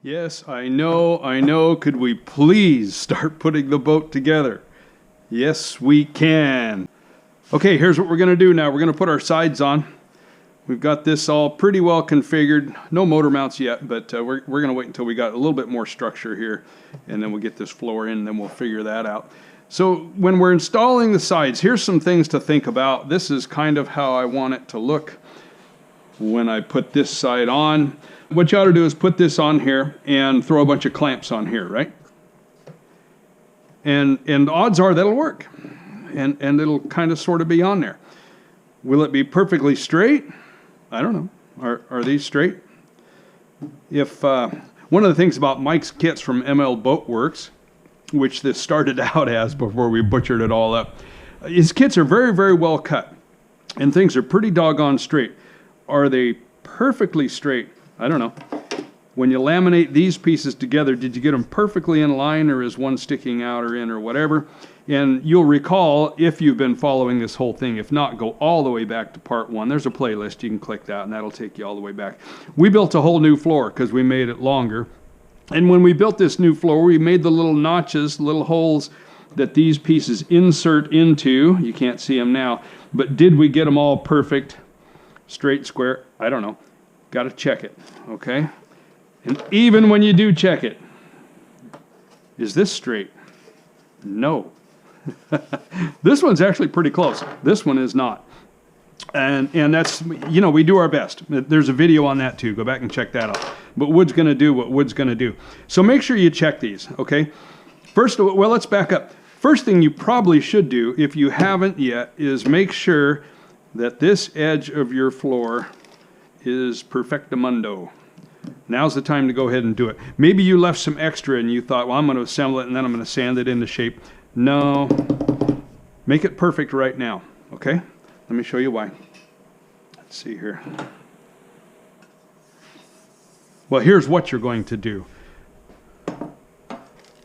Yes, I know. Could we please start putting the boat together? Yes, we can. Okay, here's what we're going to do now. We're going to put our sides on. We've got this all pretty well configured. No motor mounts yet, but we're going to wait until we got a little bit more structure here, and then we'll get this floor in, and then we'll figure that out. So when we're installing the sides, here's some things to think about. This is kind of how I want it to look when I put this side on. What you ought to do is put this on here and throw a bunch of clamps on here, right? And odds are that'll work. And it'll kind of sort of be on there. Will it be perfectly straight? I don't know. Are these straight? If one of the things about Mike's kits from ML Boatworks, which this started out as before we butchered it all up, his kits are very, very well cut. And things are pretty doggone straight. Are they perfectly straight? I don't know. When you laminate these pieces together, did you get them perfectly in line, or is one sticking out or in or whatever? And you'll recall, if you've been following this whole thing, if not, go all the way back to part 1. There's a playlist. You can click that, and that'll take you all the way back. We built a whole new floor because we made it longer. And when we built this new floor, we made the little notches, little holes that these pieces insert into. You can't see them now. But did we get them all perfect, straight, square? I don't know. Got to check it, okay? And even when you do check it, is this straight? No. This one's actually pretty close. This one is not. And that's, you know, we do our best. There's a video on that too. Go back and check that out. But wood's going to do what wood's going to do. So make sure you check these, okay? First, well, let's back up. First thing you probably should do, if you haven't yet, is make sure that this edge of your floor is perfectamundo. Now's the time to go ahead and do it. Maybe you left some extra and you thought, well, I'm going to assemble it and then I'm going to sand it into shape. No. Make it perfect right now, okay? Let me show you why. Let's see here. Well, here's what you're going to do.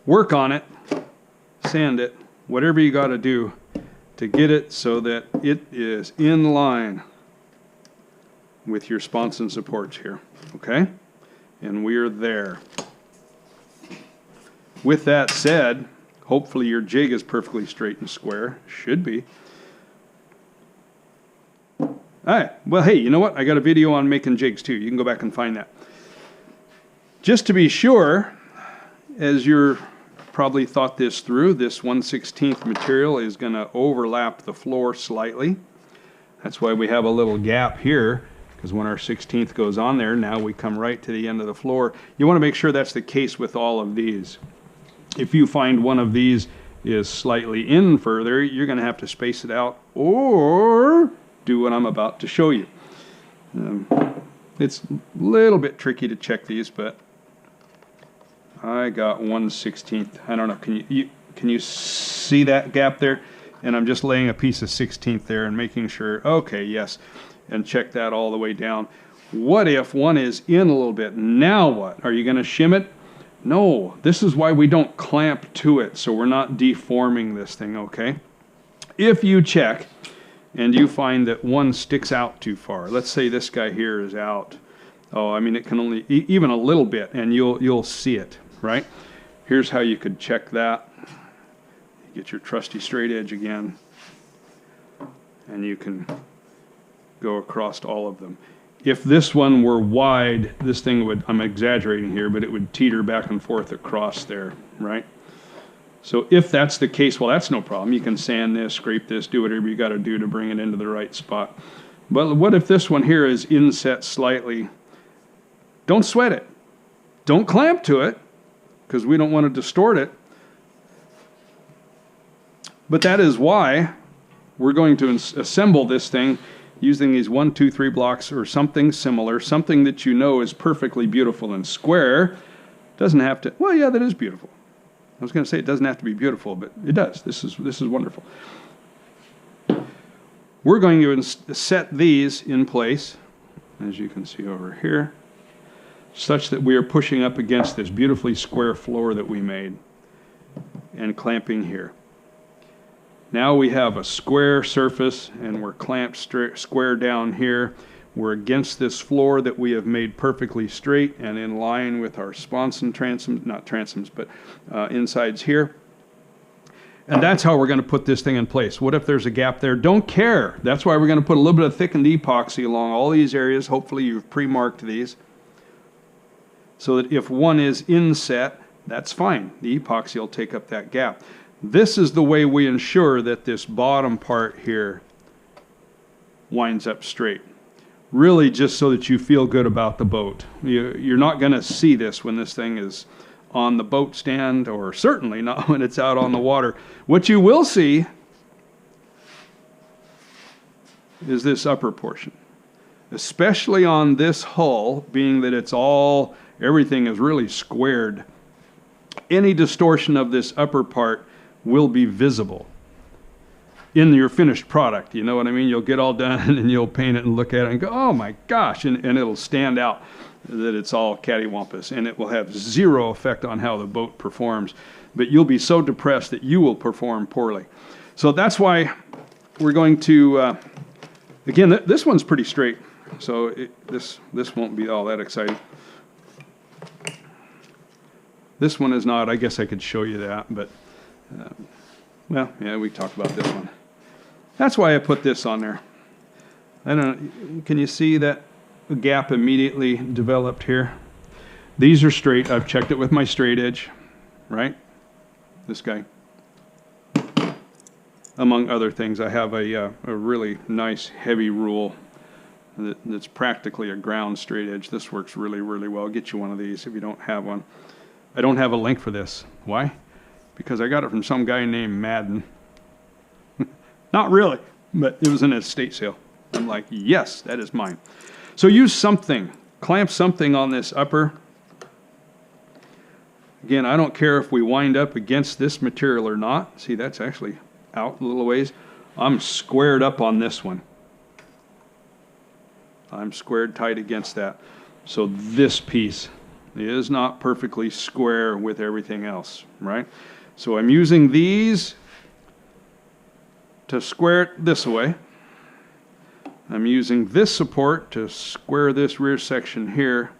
Work on it, sand it, whatever you got to do to get it so that it is in line with your sponson supports here, okay? And we're there. With that said, hopefully your jig is perfectly straight and square. Should be. All right. Well, hey, you know what? I got a video on making jigs too. You can go back and find that. Just to be sure, as you're probably thought this through, this 1/16 material is going to overlap the floor slightly. That's why we have a little gap here, because when our 16th goes on there, now we come right to the end of the floor. You want to make sure that's the case with all of these. If you find one of these is slightly in further, you're going to have to space it out or do what I'm about to show you. It's a little bit tricky to check these, but I got 1/16. I don't know. Can you see that gap there? And I'm just laying a piece of 16th there and making sure, okay, yes, and check that all the way down. What if one is in a little bit? Now what? Are you going to shim it? No. This is why we don't clamp to it, so we're not deforming this thing, okay? If you check and you find that one sticks out too far, let's say this guy here is out. Oh, I mean, it can only, even a little bit, and you'll see it, right? Here's how you could check that. You get your trusty straight edge again, and you can go across all of them. If this one were wide, this thing would, I'm exaggerating here, but it would teeter back and forth across there, right? So if that's the case, well, that's no problem. You can sand this, scrape this, do whatever you got to do to bring it into the right spot. But what if this one here is inset slightly? Don't sweat it. Don't clamp to it, because we don't want to distort it. But that is why we're going to assemble this thing using these 1, 2, 3 blocks or something similar, something that you know is perfectly beautiful and square. Doesn't have to, well, yeah, that is beautiful. I was going to say it doesn't have to be beautiful, but it does. This is wonderful. We're going to set these in place, as you can see over here, such that we are pushing up against this beautifully square floor that we made and clamping here. Now we have a square surface and we're clamped square down here. We're against this floor that we have made perfectly straight and in line with our sponson transoms, not transoms, but insides here. And that's how we're going to put this thing in place. What if there's a gap there? Don't care. That's why we're going to put a little bit of thickened epoxy along all these areas. Hopefully you've pre-marked these, so that if one is inset, that's fine. The epoxy will take up that gap. This is the way we ensure that this bottom part here winds up straight. Really just so that you feel good about the boat. You're not going to see this when this thing is on the boat stand, or certainly not when it's out on the water. What you will see is this upper portion, especially on this hull, being that it's all, everything is really squared. Any distortion of this upper part will be visible in your finished product. You know what I mean? You'll get all done and you'll paint it and look at it and go, oh my gosh, and it'll stand out that it's all cattywampus, and it will have zero effect on how the boat performs. But you'll be so depressed that you will perform poorly. So that's why we're going to, again, this one's pretty straight, so this won't be all that exciting. This one is not. I guess I could show you that, but, well, yeah, we talked about this one. That's why I put this on there. I don't know, can you see that gap immediately developed here? These are straight. I've checked it with my straight edge, right? This guy. Among other things, I have a really nice heavy rule that's practically a ground straight edge. This works really, really well. I'll get you one of these if you don't have one. I don't have a link for this. Why? Because I got it from some guy named Madden. Not really, but it was an estate sale. I'm like, yes, that is mine. So use something. Clamp something on this upper. Again, I don't care if we wind up against this material or not. See, that's actually out a little ways. I'm squared up on this one. I'm squared tight against that. So this piece is not perfectly square with everything else, right? So I'm using these to square it this way. I'm using this support to square this rear section here.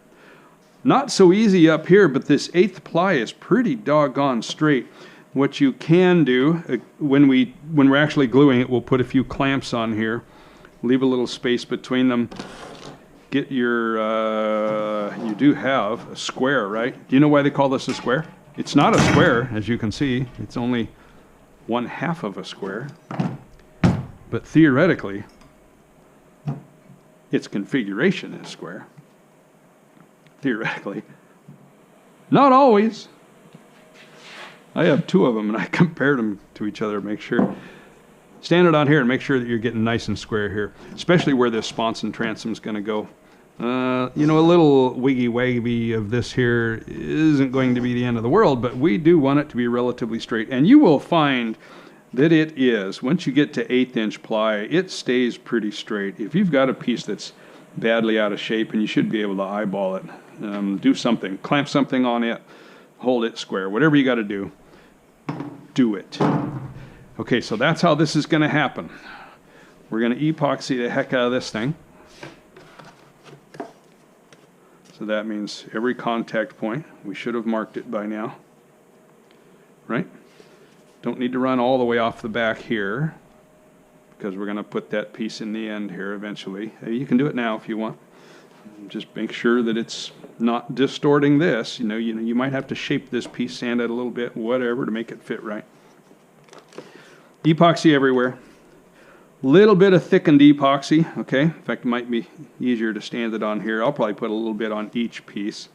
Not so easy up here, but this 1/8 ply is pretty doggone straight. What you can do, when we're actually gluing it, we'll put a few clamps on here, leave a little space between them. Get your, you do have a square, right? Do you know why they call this a square? It's not a square, as you can see. It's only 1/2 of a square. But theoretically, its configuration is square. Theoretically. Not always. I have 2 of them, and I compared them to each other to make sure. Stand it on here and make sure that you're getting nice and square here, especially where this sponson transom is going to go. You know, a little wiggy-waggy of this here isn't going to be the end of the world, but we do want it to be relatively straight. And you will find that it is. Once you get to 1/8" ply, it stays pretty straight. If you've got a piece that's badly out of shape, and you should be able to eyeball it, do something. Clamp something on it, hold it square. Whatever you got to do, do it. Okay, so that's how this is going to happen. We're going to epoxy the heck out of this thing. So that means every contact point, we should have marked it by now, right? Don't need to run all the way off the back here, because we're going to put that piece in the end here eventually. You can do it now if you want. Just make sure that it's not distorting this. You know, you might have to shape this piece, sand it a little bit, whatever, to make it fit right. Epoxy everywhere. Little bit of thickened epoxy, okay? In fact, it might be easier to stand it on here. I'll probably put a little bit on each piece.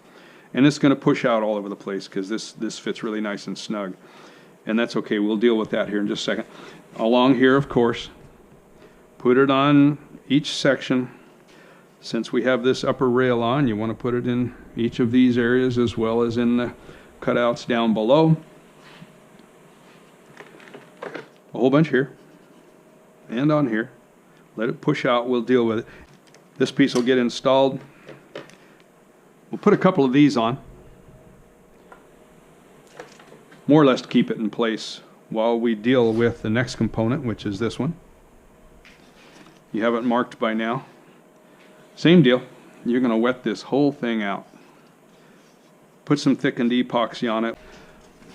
And it's going to push out all over the place because this fits really nice and snug. And that's okay. We'll deal with that here in just a second. Along here, of course, put it on each section. Since we have this upper rail on, you want to put it in each of these areas as well as in the cutouts down below. A whole bunch here and on here. Let it push out. We'll deal with it. This piece will get installed. We'll put a couple of these on, more or less to keep it in place while we deal with the next component, which is this one. You have it marked by now. Same deal. You're going to wet this whole thing out. Put some thickened epoxy on it.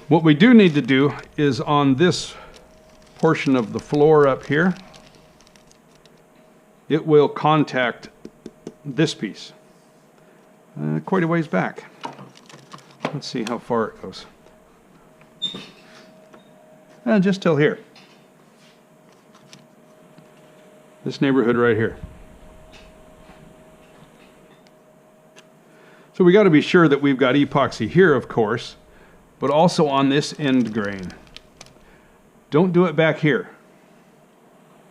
What we do need to do is on this portion of the floor up here, it will contact this piece quite a ways back. Let's see how far it goes. Just till here. This neighborhood right here. So we got to be sure that we've got epoxy here, of course, but also on this end grain. Don't do it back here.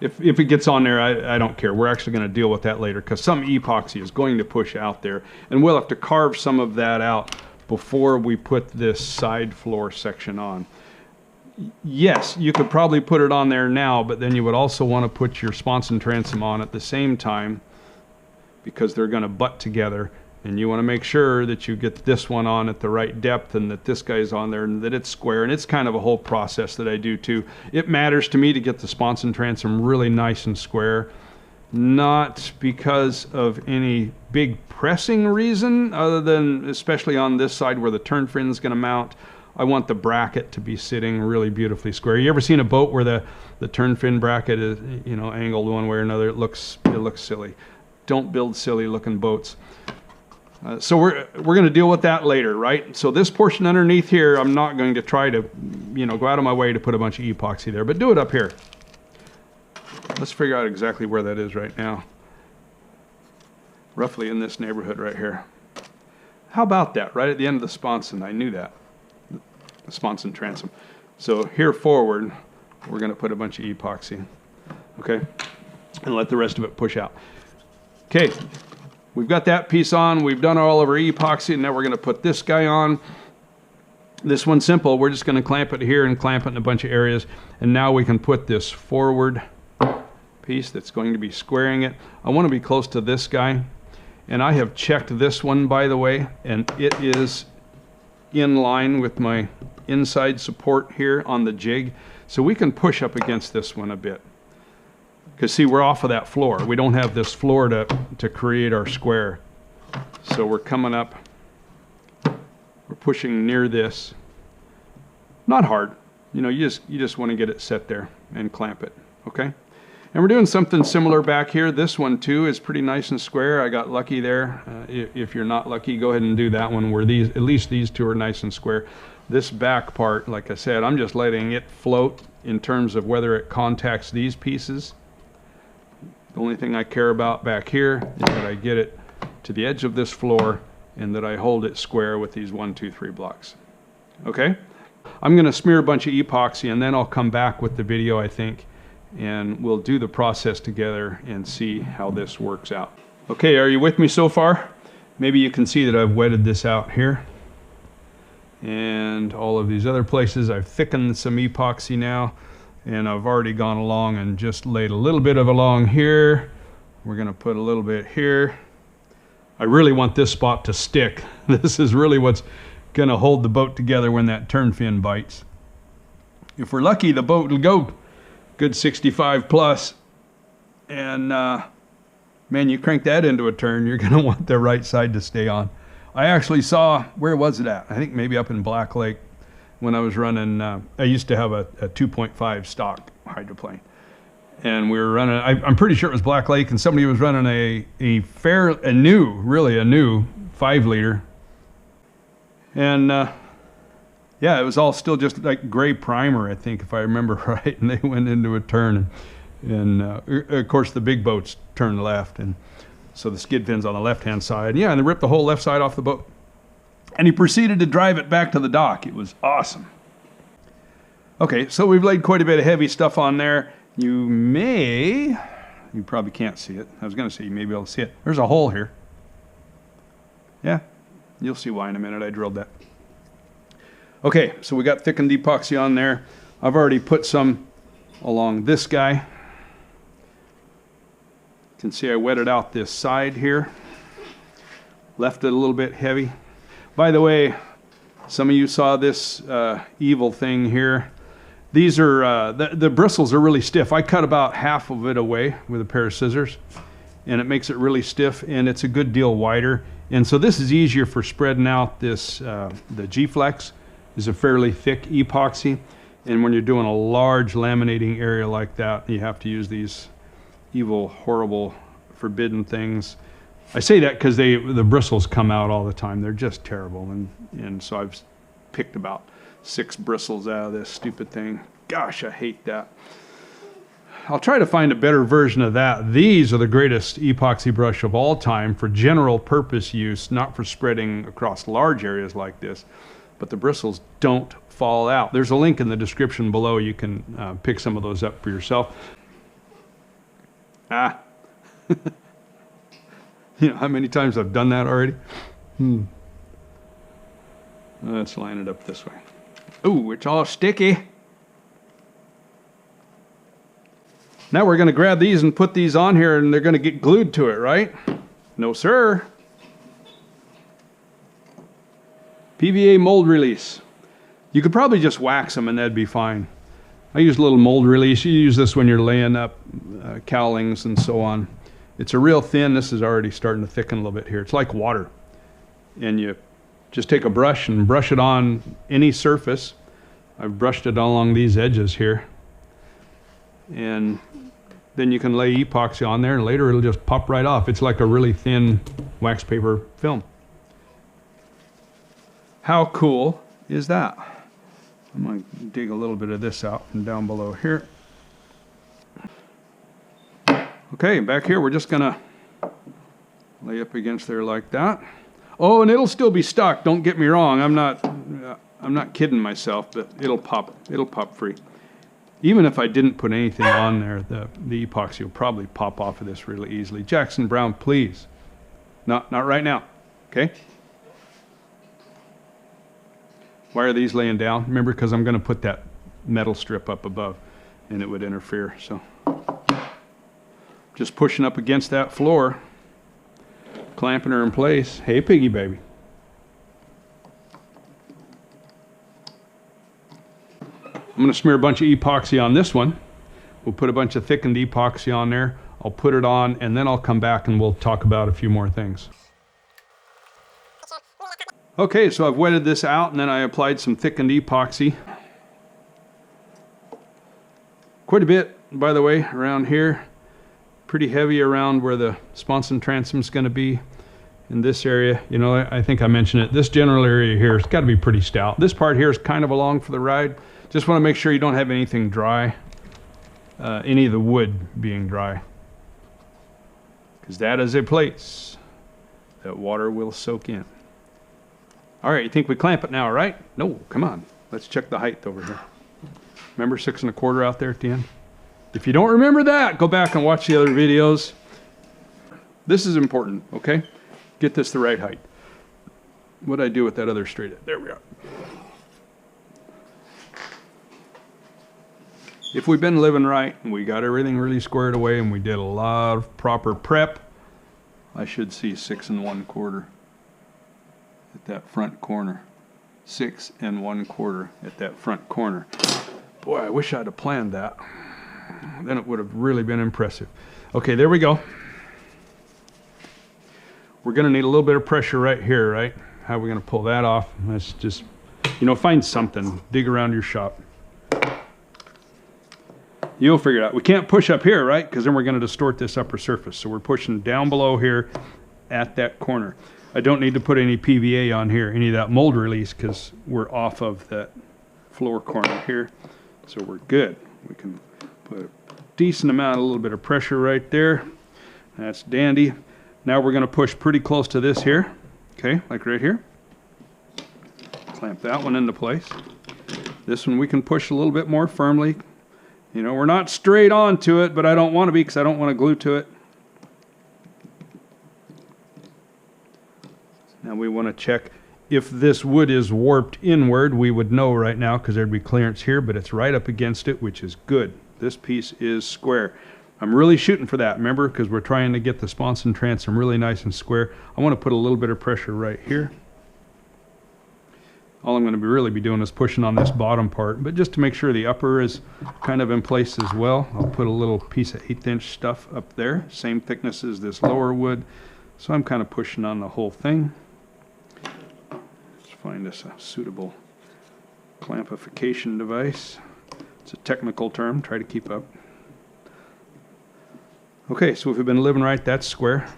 If it gets on there, I don't care. We're actually going to deal with that later because some epoxy is going to push out there, and we'll have to carve some of that out before we put this side floor section on. Yes, you could probably put it on there now, but then you would also want to put your sponson transom on at the same time because they're going to butt together. And you want to make sure that you get this one on at the right depth and that this guy's on there and that it's square. And it's kind of a whole process that I do too. It matters to me to get the sponson transom really nice and square. Not because of any big pressing reason other than especially on this side where the turn fin is going to mount. I want the bracket to be sitting really beautifully square. You ever seen a boat where the turn fin bracket is, you know, angled one way or another? It looks silly. Don't build silly looking boats. So we're going to deal with that later, right? So this portion underneath here, I'm not going to try to, you know, go out of my way to put a bunch of epoxy there, but do it up here. Let's figure out exactly where that is right now. Roughly in this neighborhood right here. How about that? Right at the end of the sponson. I knew that. The sponson transom. So here forward, we're going to put a bunch of epoxy. Okay? And let the rest of it push out. Okay. We've got that piece on, we've done all of our epoxy, and now we're going to put this guy on. This one's simple. We're just going to clamp it here and clamp it in a bunch of areas. And now we can put this forward piece that's going to be squaring it. I want to be close to this guy. And I have checked this one, by the way, and it is in line with my inside support here on the jig. So we can push up against this one a bit. Because see, we're off of that floor. We don't have this floor to create our square. So we're coming up. We're pushing near this. Not hard. You know, you just want to get it set there and clamp it. Okay? And we're doing something similar back here. This one too is pretty nice and square. I got lucky there. If you're not lucky, go ahead and do that one where at least these two are nice and square. This back part, like I said, I'm just letting it float in terms of whether it contacts these pieces. The only thing I care about back here is that I get it to the edge of this floor and that I hold it square with these 1, 2, 3 blocks. Okay? I'm going to smear a bunch of epoxy and then I'll come back with the video, I think, and we'll do the process together and see how this works out. Okay, are you with me so far? Maybe you can see that I've wetted this out here. And all of these other places, I've thickened some epoxy now. And I've already gone along and just laid a little bit of along here. We're going to put a little bit here. I really want this spot to stick. This is really what's going to hold the boat together when that turn fin bites. If we're lucky, the boat will go good 65 plus. And man, you crank that into a turn, you're going to want the right side to stay on. I actually saw, where was it at? I think maybe up in Black Lake. When I was running, I used to have a 2.5 stock hydroplane. And we were running, I'm pretty sure it was Black Lake, and somebody was running a new 5 liter. And yeah, it was all still just like gray primer, I think, if I remember right. And they went into a turn. And of course, the big boats turned left. And so the skid fin's on the left-hand side. Yeah, and they ripped the whole left side off the boat. And he proceeded to drive it back to the dock. It was awesome. Okay, so we've laid quite a bit of heavy stuff on there. You probably can't see it. I was going to say you may be able to see it. There's a hole here. Yeah, you'll see why in a minute. I drilled that. Okay, so we got thickened epoxy on there. I've already put some along this guy. You can see I wetted out this side here. Left it a little bit heavy. By the way, some of you saw this evil thing here. These are, the bristles are really stiff. I cut about half of it away with a pair of scissors. and it makes it really stiff, and it's a good deal wider. And so this is easier for spreading out this. The G-Flex is a fairly thick epoxy, and when you're doing a large laminating area like that, you have to use these evil, horrible, forbidden things. I say that because the bristles come out all the time. They're just terrible, and so I've picked about 6 bristles out of this stupid thing. Gosh, I hate that. I'll try to find a better version of that. These are the greatest epoxy brush of all time for general purpose use, not for spreading across large areas like this, but the bristles don't fall out. There's a link in the description below. You can pick some of those up for yourself. You know how many times I've done that already? Let's line it up this way. Ooh, it's all sticky. Now we're going to grab these and put these on here, and they're going to get glued to it, right? No, sir. PVA mold release. You could probably just wax them and that'd be fine. I use a little mold release. You use this when you're laying up cowlings and so on. It's a real thin. This is already starting to thicken a little bit here. It's like water. And you just take a brush and brush it on any surface. I've brushed it along these edges here. And then you can lay epoxy on there, and later it'll just pop right off. It's like a really thin wax paper film. How cool is that? I'm going to dig a little bit of this out from down below here. Okay, back here we're just going to lay up against there like that. Oh, and it'll still be stuck. Don't get me wrong. I'm not kidding myself, but it'll pop free. Even if I didn't put anything on there, the epoxy will probably pop off of this really easily. Jackson Brown, please. Not right now, okay? Why are these laying down? Remember, because I'm going to put that metal strip up above, and it would interfere. So just pushing up against that floor, clamping her in place. Hey, piggy baby. I'm going to smear a bunch of epoxy on this one. We'll put a bunch of thickened epoxy on there. I'll put it on, and then I'll come back and we'll talk about a few more things. Okay, so I've wetted this out, and then I applied some thickened epoxy. Quite a bit, by the way, around here. Pretty heavy around where the sponson transom is going to be. In this area, you know, I think I mentioned it. This general area here has got to be pretty stout. This part here is kind of along for the ride. Just want to make sure you don't have anything dry, any of the wood being dry, because that is a place that water will soak in. All right, you think we clamp it now, right? No, come on. Let's check the height over here. Remember 6 1/4 out there at the end? If you don't remember that, go back and watch the other videos. This is important, okay? Get this the right height. What did I do with that other straight edge? There we are. If we've been living right and we got everything really squared away and we did a lot of proper prep, I should see 6 1/4 at that front corner. 6 1/4 at that front corner. Boy, I wish I'd have planned that. Then it would have really been impressive. Okay, there we go. We're going to need a little bit of pressure right here, right? How are we going to pull that off? Let's just, you know, find something. Dig around your shop. You'll figure it out. We can't push up here, right? Because then we're going to distort this upper surface. So we're pushing down below here at that corner. I don't need to put any PVA on here, any of that mold release, because we're off of that floor corner here. So we're good. We can put a decent amount, a little bit of pressure right there. That's dandy. Now we're going to push pretty close to this here. Okay, like right here. Clamp that one into place. This one we can push a little bit more firmly. You know, we're not straight onto it, but I don't want to be because I don't want to glue to it. Now we want to check if this wood is warped inward. We would know right now because there'd be clearance here, but it's right up against it, which is good. This piece is square. I'm really shooting for that, remember, because we're trying to get the sponson transom really nice and square. I want to put a little bit of pressure right here. all I'm going to really be doing is pushing on this bottom part, but just to make sure the upper is kind of in place as well, I'll put a little piece of 1/8" stuff up there, same thickness as this lower wood, so I'm kind of pushing on the whole thing. Let's find us a suitable clampification device. It's a technical term, try to keep up. Okay, so if we've been living right, that's square.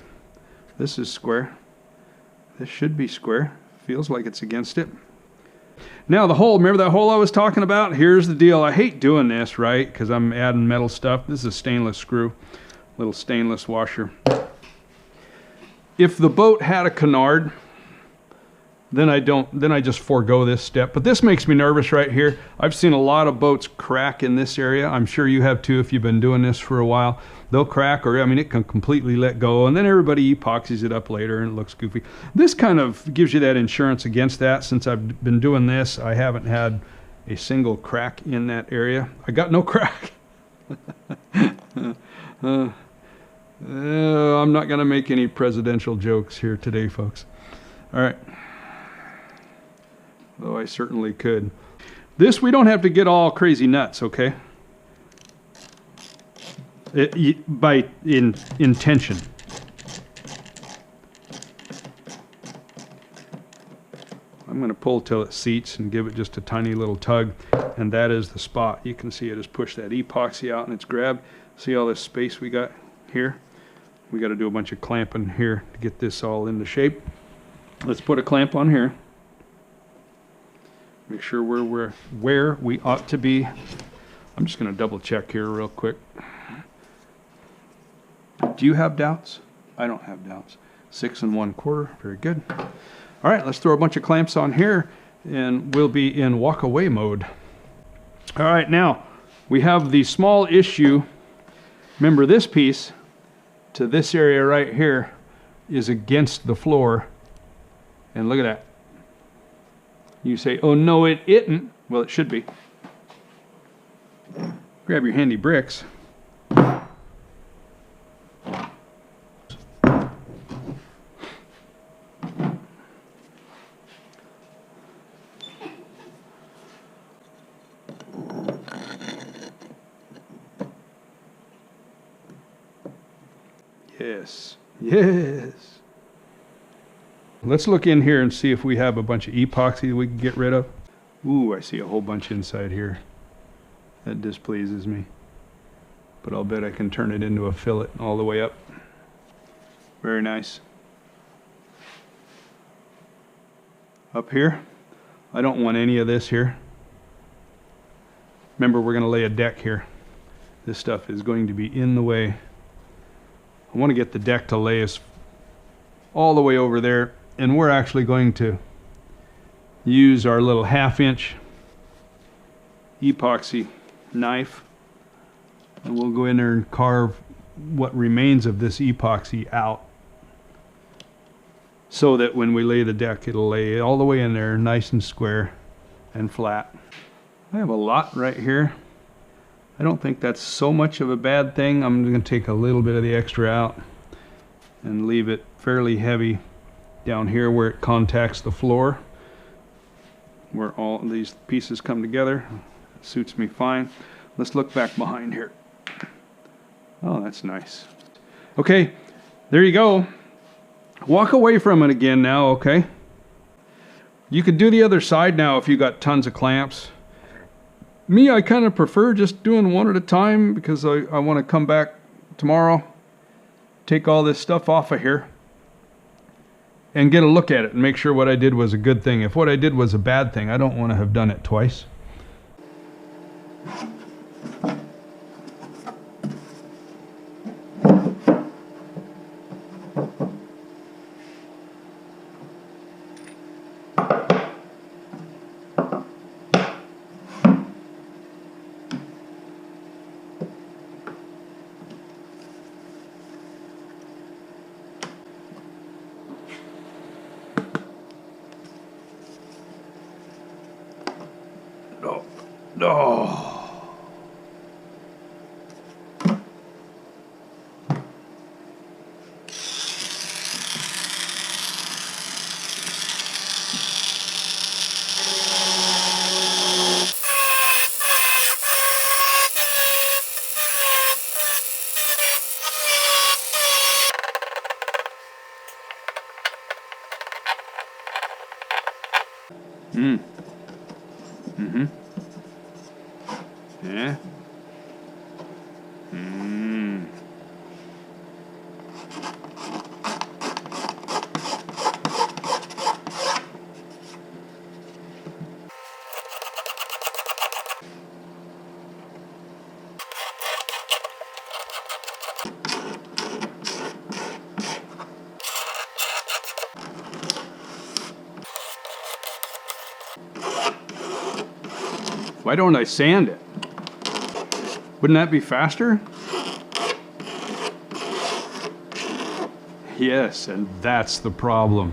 This is square. This should be square. Feels like it's against it. Now the hole, remember that hole I was talking about? Here's the deal. I hate doing this, right? Because I'm adding metal stuff. This is a stainless screw, little stainless washer. If the boat had a canard, then I just forego this step. But this makes me nervous right here. I've seen a lot of boats crack in this area. I'm sure you have too if you've been doing this for a while. They'll crack, or I mean, it can completely let go, and then everybody epoxies it up later and it looks goofy. This kind of gives you that insurance against that. Since I've been doing this, I haven't had a single crack in that area. I got no crack. I'm not going to make any presidential jokes here today, folks. All right. Oh, I certainly could. This, we don't have to get all crazy nuts, okay? By intention. I'm going to pull till it seats and give it just a tiny little tug, and that is the spot. You can see it has pushed that epoxy out and it's grabbed. See all this space we got here? We got to do a bunch of clamping here to get this all into shape. Let's put a clamp on here. Make sure we're where we ought to be. I'm just going to double check here real quick. Do you have doubts? I don't have doubts. 6 1/4, very good. All right, let's throw a bunch of clamps on here and we'll be in walk away mode. All right, now we have the small issue. Remember, this piece to this area right here is against the floor, and look at that. You say, oh no, it isn't. Well, it should be. Grab your handy bricks. Yes, yes. Let's look in here and see if we have a bunch of epoxy that we can get rid of. Ooh, I see a whole bunch inside here. That displeases me. But I'll bet I can turn it into a fillet all the way up. Very nice. Up here, I don't want any of this here. Remember, we're going to lay a deck here. This stuff is going to be in the way. I want to get the deck to lay us all the way over there, and we're actually going to use our little 1/2" epoxy knife, and we'll go in there and carve what remains of this epoxy out so that when we lay the deck, it'll lay all the way in there nice and square and flat. I have a lot right here. I don't think that's so much of a bad thing. I'm going to take a little bit of the extra out and leave it fairly heavy down here where it contacts the floor, where all these pieces come together. It suits me fine. Let's look back behind here. Oh, that's nice. Okay, there you go. Walk away from it again now, okay? You could do the other side now if you got tons of clamps. Me, I kind of prefer just doing one at a time because I want to come back tomorrow, take all this stuff off of here, and get a look at it and make sure what I did was a good thing. If what I did was a bad thing, I don't want to have done it twice. Oh. Mm. Mm-hmm. Yeah. Mm. Why don't I sand it? Wouldn't that be faster? Yes, and that's the problem.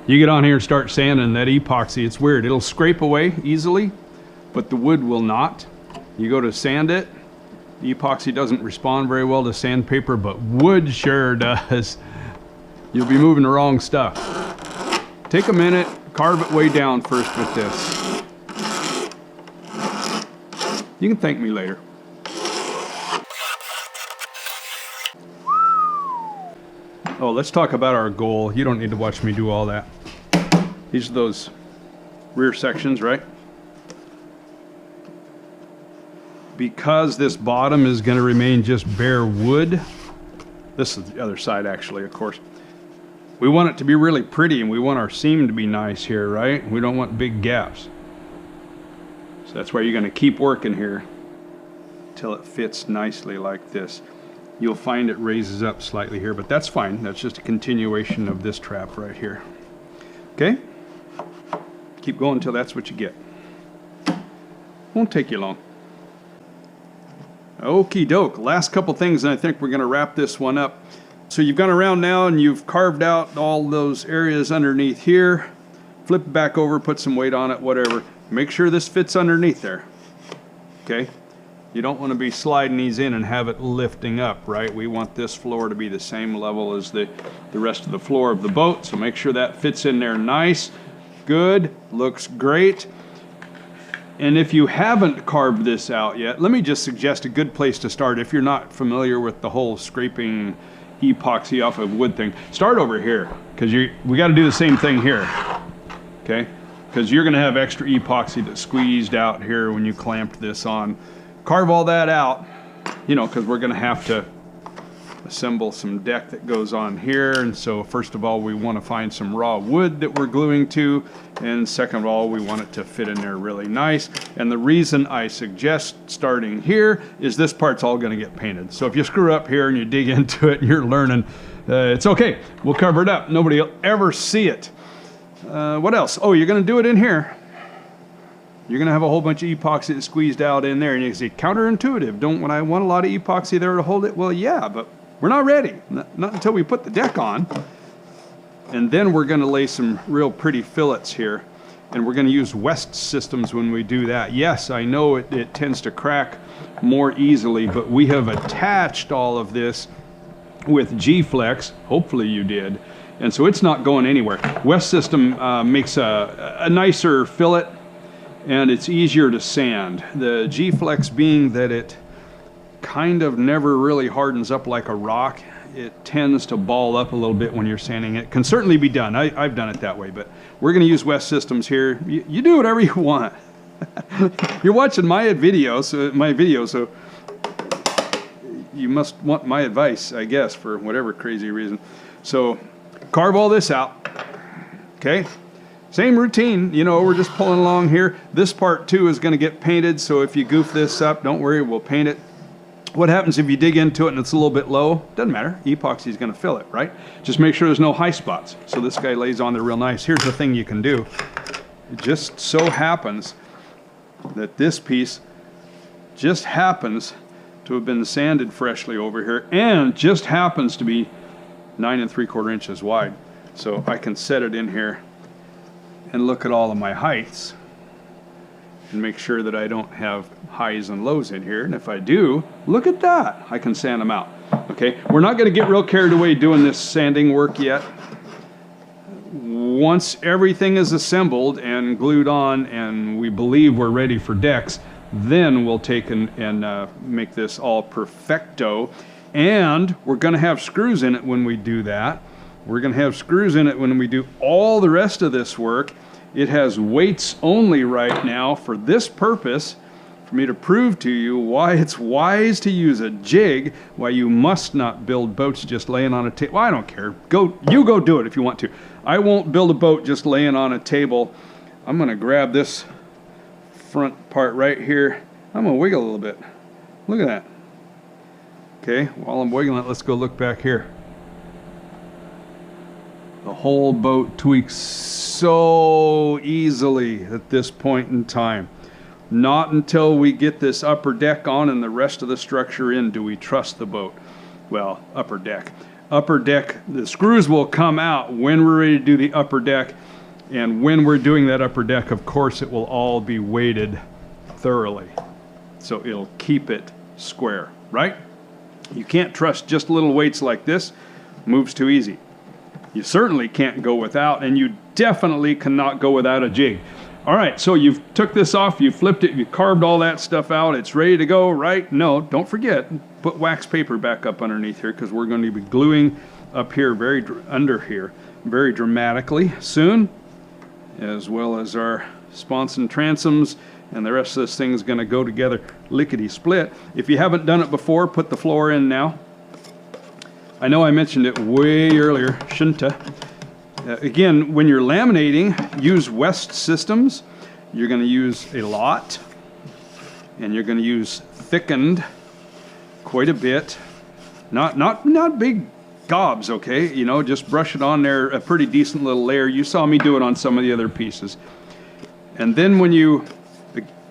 You get on here and start sanding that epoxy, it's weird. It'll scrape away easily, but the wood will not. You go to sand it, the epoxy doesn't respond very well to sandpaper, but wood sure does. You'll be moving the wrong stuff. Take a minute, carve it way down first with this. You can thank me later. Oh, let's talk about our goal. You don't need to watch me do all that. These are those rear sections, right? Because this bottom is going to remain just bare wood. This is the other side, actually, of course. We want it to be really pretty, and we want our seam to be nice here, right? We don't want big gaps. So that's why you're going to keep working here till it fits nicely like this. You'll find it raises up slightly here, but that's fine. That's just a continuation of this trap right here. Okay? Keep going until that's what you get. Won't take you long. Okie doke. Last couple things, and I think we're going to wrap this one up. So you've gone around now and you've carved out all those areas underneath here. Flip it back over, put some weight on it, whatever. Make sure this fits underneath there. Okay? You don't want to be sliding these in and have it lifting up, right? We want this floor to be the same level as the rest of the floor of the boat. So make sure that fits in there nice, good, looks great. And if you haven't carved this out yet, let me just suggest a good place to start. If you're not familiar with the whole scraping epoxy off of wood thing, start over here, because we got to do the same thing here. Okay? Because you're going to have extra epoxy that's squeezed out here when you clamped this on. Carve all that out, you know, because we're going to have to assemble some deck that goes on here. And so first of all, we want to find some raw wood that we're gluing to. And second of all, we want it to fit in there really nice. And the reason I suggest starting here is this part's all going to get painted. So if you screw up here and you dig into it and you're learning, it's okay. We'll cover it up. Nobody will ever see it. What else? Oh, you're going to do it in here. You're going to have a whole bunch of epoxy that's squeezed out in there. And you can say, counterintuitive. Don't when I want a lot of epoxy there to hold it? Well, yeah, but we're not ready. Not until we put the deck on. And then we're going to lay some real pretty fillets here. And we're going to use West systems when we do that. Yes, I know it tends to crack more easily, but we have attached all of this with G-Flex. Hopefully you did. And so it's not going anywhere. West system makes a nicer fillet, and it's easier to sand. The G-Flex being that it kind of never really hardens up like a rock. It tends to ball up a little bit when you're sanding it. Can certainly be done. I've done it that way, but we're going to use West systems here. You do whatever you want. You're watching my video, so you must want my advice, I guess, for whatever crazy reason. So carve all this out. Okay? Same routine, you know, we're just pulling along here. This part too is going to get painted, so if you goof this up, don't worry, we'll paint it. What happens if you dig into it and it's a little bit low? Doesn't matter. Epoxy is going to fill it, right? Just make sure there's no high spots. So this guy lays on there real nice. Here's the thing you can do. It just so happens that this piece just happens to have been sanded freshly over here and just happens to be 9 3/4 inches wide. So I can set it in here and look at all of my heights and make sure that I don't have highs and lows in here. And if I do, look at that. I can sand them out. Okay, we're not going to get real carried away doing this sanding work yet. Once everything is assembled and glued on and we believe we're ready for decks, then we'll take and make this all perfecto. And we're going to have screws in it when we do that. We're going to have screws in it when we do all the rest of this work. It has weights only right now for this purpose, for me to prove to you why it's wise to use a jig, why you must not build boats just laying on a table. Well, I don't care. You go do it if you want to. I won't build a boat just laying on a table. I'm going to grab this front part right here. I'm going to wiggle a little bit. Look at that. Okay, while I'm wiggling it, let's go look back here. The whole boat tweaks so easily at this point in time. Not until we get this upper deck on and the rest of the structure in do we trust the boat. Well, upper deck. Upper deck, the screws will come out when we're ready to do the upper deck. And when we're doing that upper deck, of course, it will all be weighted thoroughly. So it'll keep it square, right? You can't trust just little weights like this. Moves too easy. You certainly can't go without, and you definitely cannot go without a jig. All right, so you've took this off, you flipped it, you carved all that stuff out, it's ready to go, right? No, don't forget, put wax paper back up underneath here because we're going to be gluing up here, under here, very dramatically soon, as well as our sponson transoms, and the rest of this thing is going to go together lickety-split. If you haven't done it before, put the floor in now. I know I mentioned it way earlier, shouldn't I? Again, when you're laminating, use West systems. You're going to use a lot, and you're going to use thickened quite a bit. Not big gobs, okay? You know, just brush it on there, a pretty decent little layer. You saw me do it on some of the other pieces. And then when you,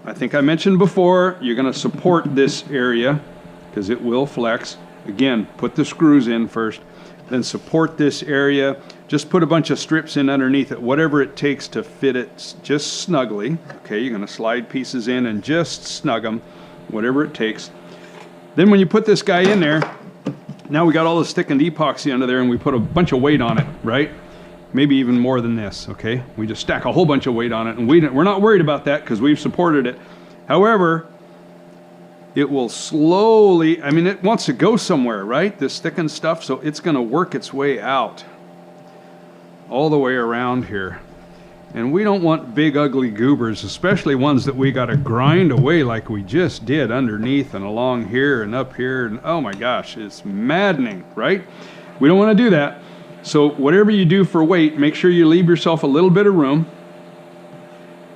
I think I mentioned before, you're going to support this area because it will flex. Again, put the screws in first, then support this area. Just put a bunch of strips in underneath it, whatever it takes to fit it just snugly. Okay, you're going to slide pieces in and just snug them, whatever it takes. Then when you put this guy in there, now we got all this thickened epoxy under there and we put a bunch of weight on it, right? Maybe even more than this, okay? We just stack a whole bunch of weight on it, and we're not worried about that because we've supported it. However, it will slowly, I mean, it wants to go somewhere, right? This thickened stuff, so it's going to work its way out all the way around here. And we don't want big ugly goobers, especially ones that we got to grind away like we just did underneath and along here and up here. And oh my gosh, it's maddening, right? We don't want to do that. So whatever you do for weight, make sure you leave yourself a little bit of room.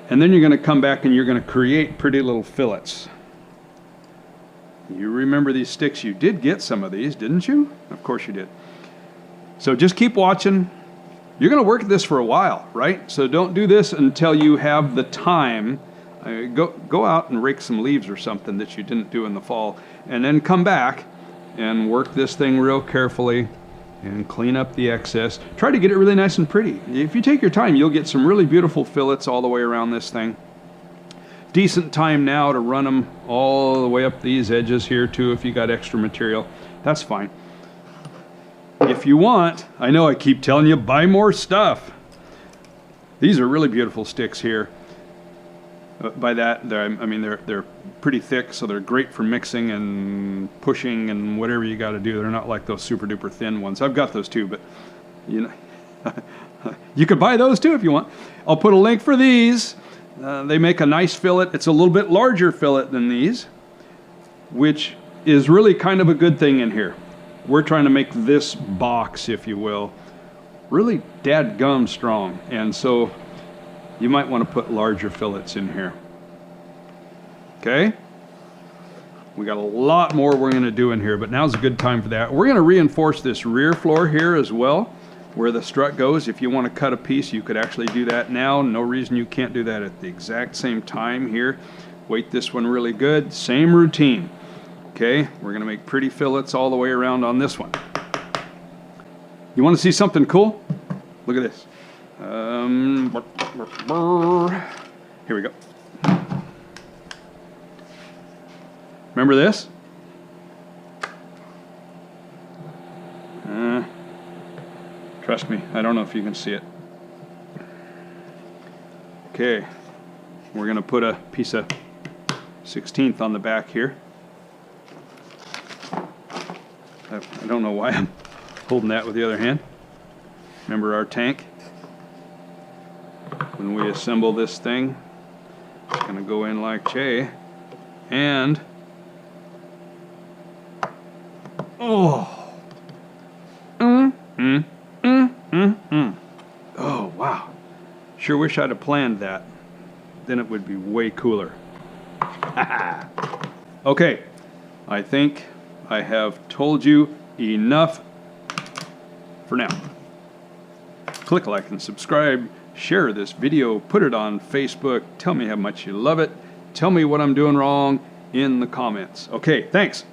And then you're going to come back and you're going to create pretty little fillets. You remember these sticks? You did get some of these, didn't you? Of course you did. So just keep watching. You're going to work at this for a while, right? So don't do this until you have the time. Go out and rake some leaves or something that you didn't do in the fall, and then come back and work this thing real carefully and clean up the excess. Try to get it really nice and pretty. If you take your time, you'll get some really beautiful fillets all the way around this thing. Decent time now to run them all the way up these edges here too if you got extra material. That's fine. If you want, I know I keep telling you, buy more stuff. These are really beautiful sticks here. By that, they're pretty thick, so they're great for mixing and pushing and whatever you got to do. They're not like those super duper thin ones. I've got those too, but you know, you could buy those too if you want. I'll put a link for these. They make a nice fillet. It's a little bit larger fillet than these, which is really kind of a good thing in here. We're trying to make this box, if you will, really dadgum strong. And so you might want to put larger fillets in here. Okay? We got a lot more we're going to do in here, but now's a good time for that. We're going to reinforce this rear floor here as well, where the strut goes. If you want to cut a piece, you could actually do that now. No reason you can't do that at the exact same time here. Weight this one really good. Same routine. Okay, we're going to make pretty fillets all the way around on this one. You want to see something cool? Look at this. Here we go. Remember this? Trust me, I don't know if you can see it. Okay, we're going to put a piece of 16th on the back here. I don't know why I'm holding that with the other hand. Remember our tank? when we assemble this thing. It's going to go in like Che. And oh, oh wow! Sure wish I'd have planned that. Then it would be way cooler. Okay, I think I have told you enough for now. Click like and subscribe. Share this video. Put it on Facebook. Tell me how much you love it. Tell me what I'm doing wrong in the comments. Okay, thanks.